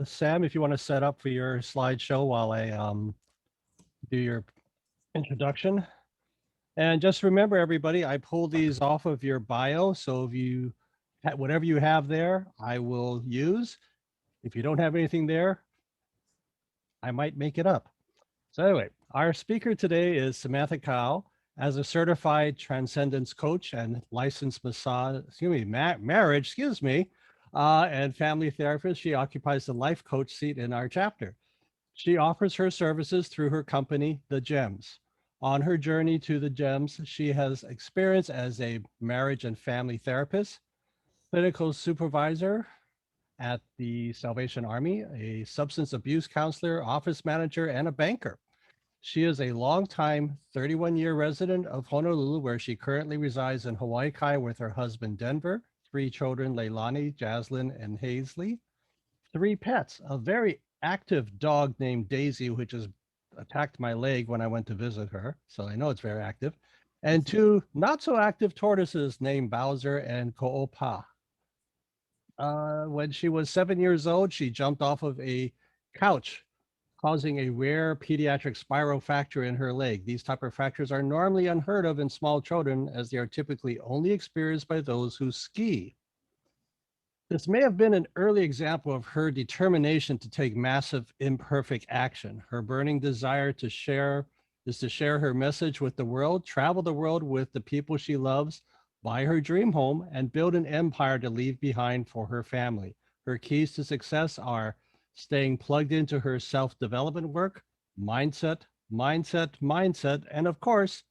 Sam, if you want to set up for your slideshow while I do your introduction. And just remember, everybody, I pulled these off of your bio. So if you whatever you have there, I will use. If you don't have anything there, I might make it up. So anyway, our speaker today is Samantha Kaaua. As a certified transcendence coach and licensed marriage, and family therapist, she occupies the life coach seat in our chapter. She offers her services through her company, The Gems. On her journey to the Gems, she has experience as a marriage and family therapist, clinical supervisor at the Salvation Army, a substance abuse counselor, office manager, and a banker. She is a longtime 31-year resident of Honolulu, where she currently resides in Hawaii Kai with her husband, Denver, 3 children, Leilani, Jaslyn, and Hazley, 3 pets, a very active dog named Daisy, which has attacked my leg when I went to visit her, so I know it's very active, and 2 not so active tortoises named Bowser and Koopa. When she was 7 years old, she jumped off of a couch, causing a rare pediatric spiral fracture in her leg. These type of fractures are normally unheard of in small children, as they are typically only experienced by those who ski. This may have been an early example of her determination to take massive, imperfect action. Her burning desire to share is to share her message with the world, travel the world with the people she loves, buy her dream home, and build an empire to leave behind for her family. Her keys to success are staying plugged into her self-development work, mindset, and of course,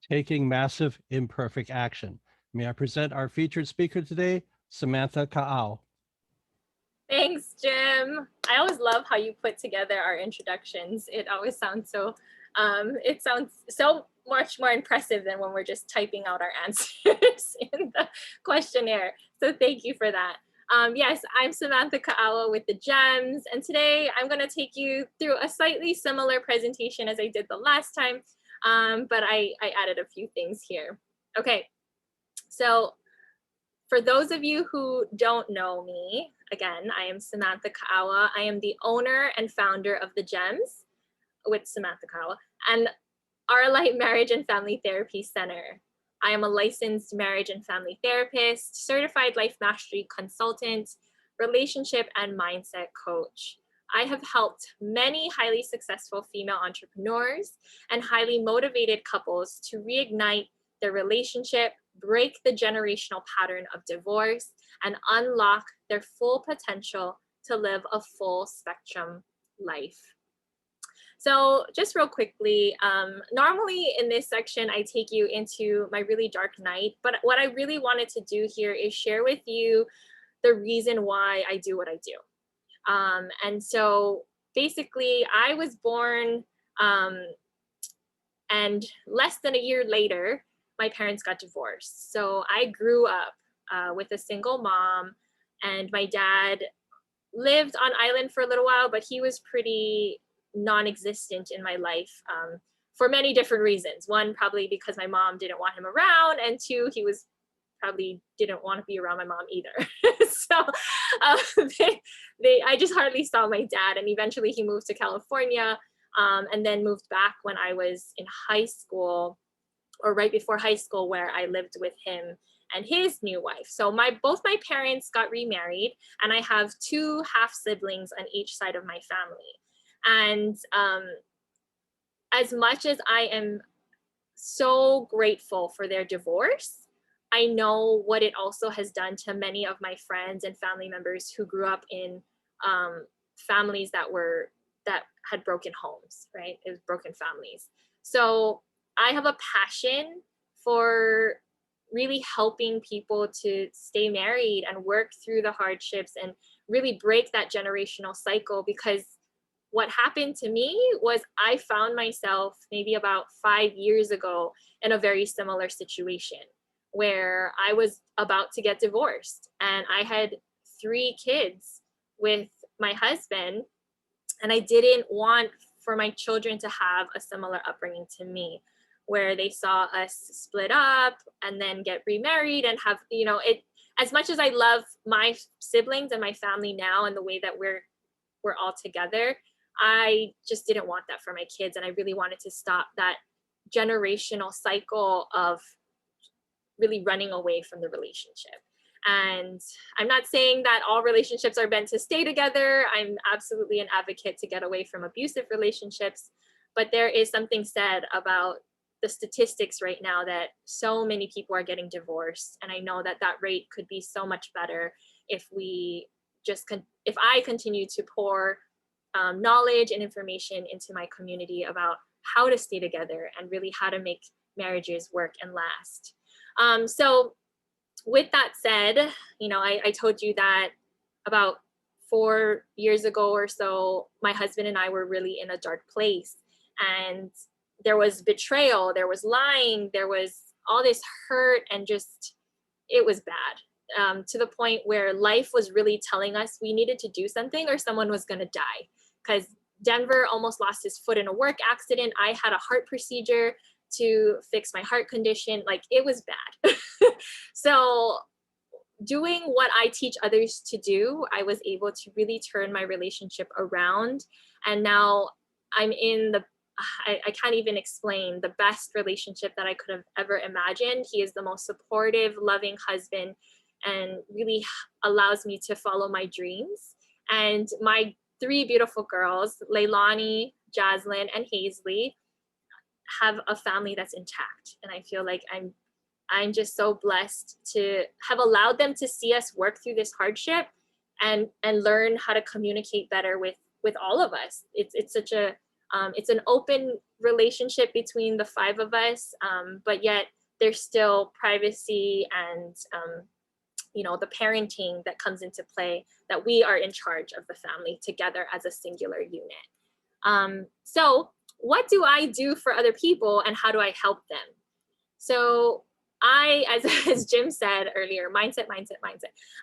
taking massive, imperfect action. May I present our featured speaker today, Samantha Kaaua. Thanks, Jim. I always love how you put together our introductions. It always sounds so, it sounds so much more impressive than when we're just typing out our answers in the questionnaire. So thank you for that. Yes, I'm Samantha Kaaua with the Gems, and today I'm going to take you through a slightly similar presentation as I did the last time, but I added a few things here. Okay, so for those of you who don't know me, again, I am Samantha Kaaua. I am the owner and founder of The Gems with Samantha Kaaua and Our Marriage and Family Therapy Center. I am a licensed marriage and family therapist, certified life mastery consultant, relationship and mindset coach. I have helped many highly successful female entrepreneurs and highly motivated couples to reignite their relationship, break the generational pattern of divorce, and unlock their full potential to live a full spectrum life. So just real quickly, normally in this section, I take you into my really dark night, but what I really wanted to do here is share with you the reason why I do what I do. And so basically I was born and less than a year later, my parents got divorced. So I grew up with a single mom, and my dad lived on island for a little while, but he was pretty non-existent in my life for many different reasons. One, probably because my mom didn't want him around, and 2, he was probably didn't want to be around my mom either. So I just hardly saw my dad, and eventually he moved to California and then moved back when I was in high school, or right before high school, where I lived with him and his new wife. So both my parents got remarried, and I have 2 half siblings on each side of my family. And as much as I am so grateful for their divorce, I know what it also has done to many of my friends and family members who grew up in families that had broken homes, right? It was broken families. So I have a passion for really helping people to stay married and work through the hardships and really break that generational cycle, because what happened to me was I found myself maybe about 5 years ago in a very similar situation where I was about to get divorced, and I had 3 kids with my husband, and I didn't want for my children to have a similar upbringing to me, where they saw us split up and then get remarried and have, it, as much as I love my siblings and my family now and the way that we're we're all together. I just didn't want that for my kids. And I really wanted to stop that generational cycle of really running away from the relationship. And I'm not saying that all relationships are meant to stay together. I'm absolutely an advocate to get away from abusive relationships. But there is something said about the statistics right now that so many people are getting divorced. And I know that that rate could be so much better if we just, if I continue to pour knowledge and information into my community about how to stay together and really how to make marriages work and last. So with that said, you know, I told you that about 4 years ago or so, my husband and I were really in a dark place, and there was betrayal, there was lying, there was all this hurt, and just, it was bad, to the point where life was really telling us we needed to do something or someone was going to die. Because Denver almost lost his foot in a work accident. I had a heart procedure to fix my heart condition. Like, it was bad. So doing what I teach others to do, I was able to really turn my relationship around. And now I'm in the, I can't even explain, the best relationship that I could have ever imagined. He is the most supportive, loving husband, and really allows me to follow my dreams. And my 3 beautiful girls, Leilani, Jaslyn, and Hazley, have a family that's intact. And I feel like I'm just so blessed to have allowed them to see us work through this hardship and learn how to communicate better with all of us. It's such a it's an open relationship between the 5 of us, but yet there's still privacy and you know, the parenting that comes into play, that we are in charge of the family together as a singular unit. So what do I do for other people, and how do I help them? So I, as Jim said earlier, mindset.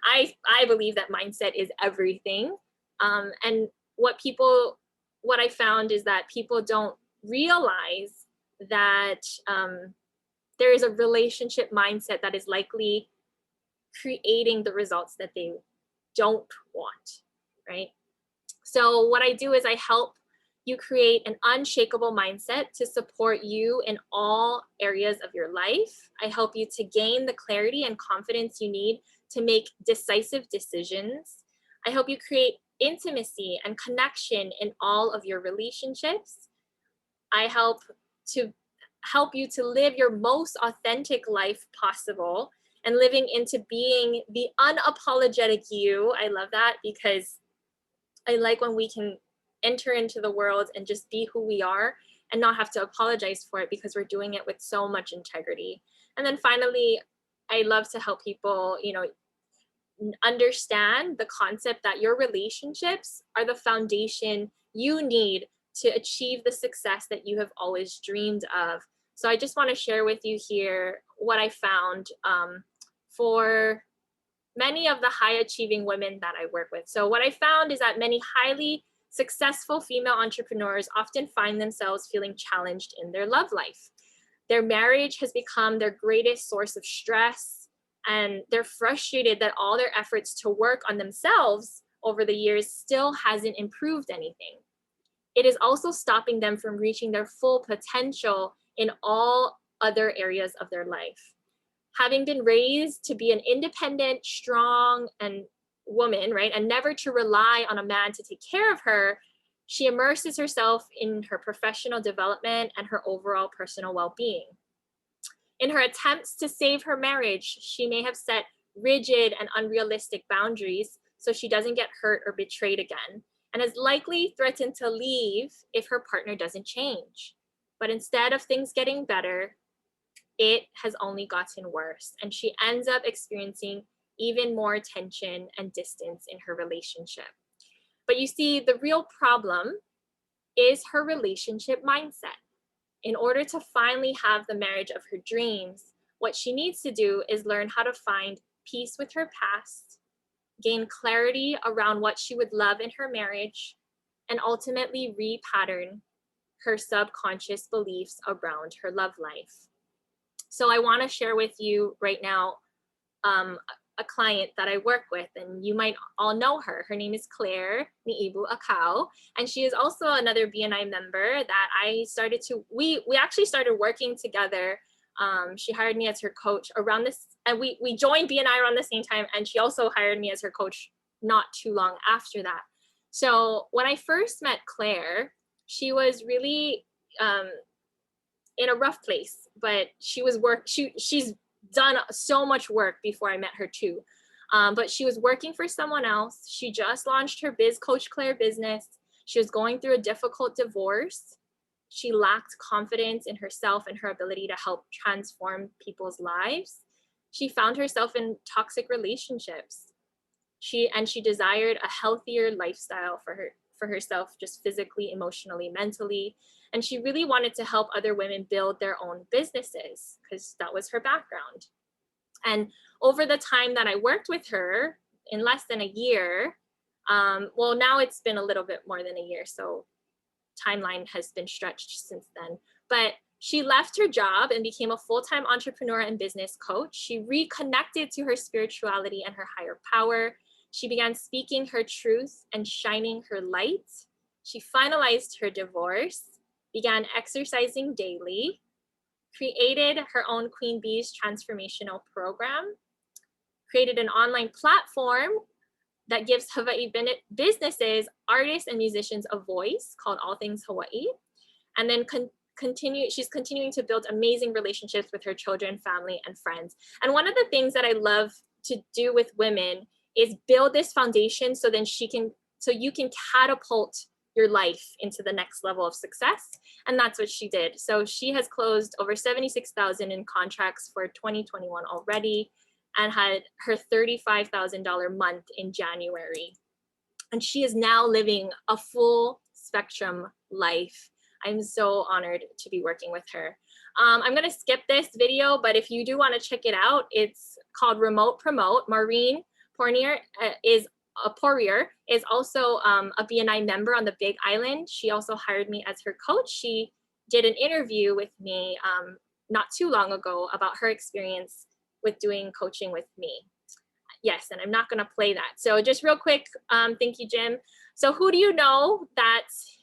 I believe that mindset is everything. And what I found is that people don't realize that there is a relationship mindset that is likely creating the results that they don't want, right? So what I do is I help you create an unshakable mindset to support you in all areas of your life. I help you to gain the clarity and confidence you need to make decisive decisions. I help you create intimacy and connection in all of your relationships. I help you to live your most authentic life possible, and living into being the unapologetic you. I love that, because I like when we can enter into the world and just be who we are and not have to apologize for it, because we're doing it with so much integrity. And then finally, I love to help people, you know, understand the concept that your relationships are the foundation you need to achieve the success that you have always dreamed of. So I just want to share with you here what I found for many of the high achieving women that I work with. So what I found is that many highly successful female entrepreneurs often find themselves feeling challenged in their love life. Their marriage has become their greatest source of stress, and they're frustrated that all their efforts to work on themselves over the years still hasn't improved anything. It is also stopping them from reaching their full potential in all other areas of their life. Having been raised to be an independent, strong, and woman, right, and never to rely on a man to take care of her, she immerses herself in her professional development and her overall personal well-being. In her attempts to save her marriage, she may have set rigid and unrealistic boundaries so she doesn't get hurt or betrayed again, and has likely threatened to leave if her partner doesn't change. But instead of things getting better, it has only gotten worse, and she ends up experiencing even more tension and distance in her relationship. But you see, the real problem is her relationship mindset. In order to finally have the marriage of her dreams, what she needs to do is learn how to find peace with her past, gain clarity around what she would love in her marriage, and ultimately repattern her subconscious beliefs around her love life. So I want to share with you right now a client that I work with, and you might all know her. Her name is Claire Niibu Akau, and she is also another BNI member that I started to, we actually started working together. She hired me as her coach around this, and we joined BNI around the same time, and she also hired me as her coach not too long after that. So when I first met Claire, she was really in a rough place, but she's done so much work before I met her too. But she was working for someone else. She just launched her Coach Claire business. She was going through a difficult divorce. She lacked confidence in herself and her ability to help transform people's lives. She found herself in toxic relationships. She desired a healthier lifestyle for herself, just physically, emotionally, mentally. And she really wanted to help other women build their own businesses because that was her background. And over the time that I worked with her, in less than a year, well, now it's been a little bit more than a year, so timeline has been stretched since then. But she left her job and became a full-time entrepreneur and business coach. She reconnected to her spirituality and her higher power. She began speaking her truth and shining her light. She finalized her divorce, began exercising daily, created her own Queen Bee's transformational program, created an online platform that gives Hawaii businesses, artists, and musicians a voice called All Things Hawaii. And then she's continuing to build amazing relationships with her children, family, and friends. And one of the things that I love to do with women is build this foundation so then you can catapult your life into the next level of success. And that's what she did. So she has closed over 76,000 in contracts for 2021 already, and had her $35,000 month in January. And she is now living a full spectrum life. I'm so honored to be working with her. I'm gonna skip this video, but if you do wanna check it out, it's called Remote Promote. Maureen Poirier is also a BNI member on the Big Island. She also hired me as her coach. She did an interview with me not too long ago about her experience with doing coaching with me. Yes, and I'm not gonna play that. So just real quick, thank you, Jim. So who do you know that's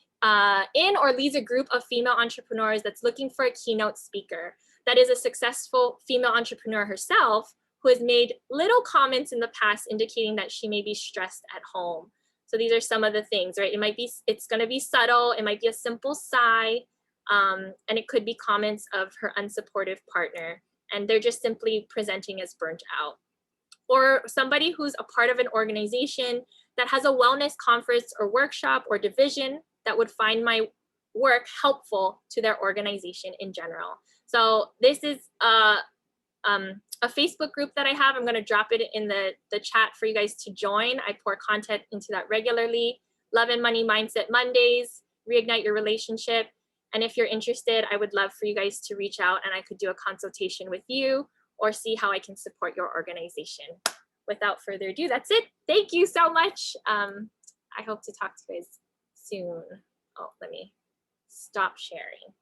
in or leads a group of female entrepreneurs that's looking for a keynote speaker that is a successful female entrepreneur herself, who has made little comments in the past indicating that she may be stressed at home? So these are some of the things, right? It's gonna be subtle, it might be a simple sigh, and it could be comments of her unsupportive partner, and they're just simply presenting as burnt out. Or somebody who's a part of an organization that has a wellness conference or workshop or division that would find my work helpful to their organization in general. So this is a Facebook group that I have. I'm going to drop it in the chat for you guys to join. I pour content into that regularly. Love and Money Mindset Mondays, reignite your relationship. And if you're interested, I would love for you guys to reach out and I could do a consultation with you or see how I can support your organization. Without further ado, that's it. Thank you so much. I hope to talk to you guys soon. Oh, let me stop sharing.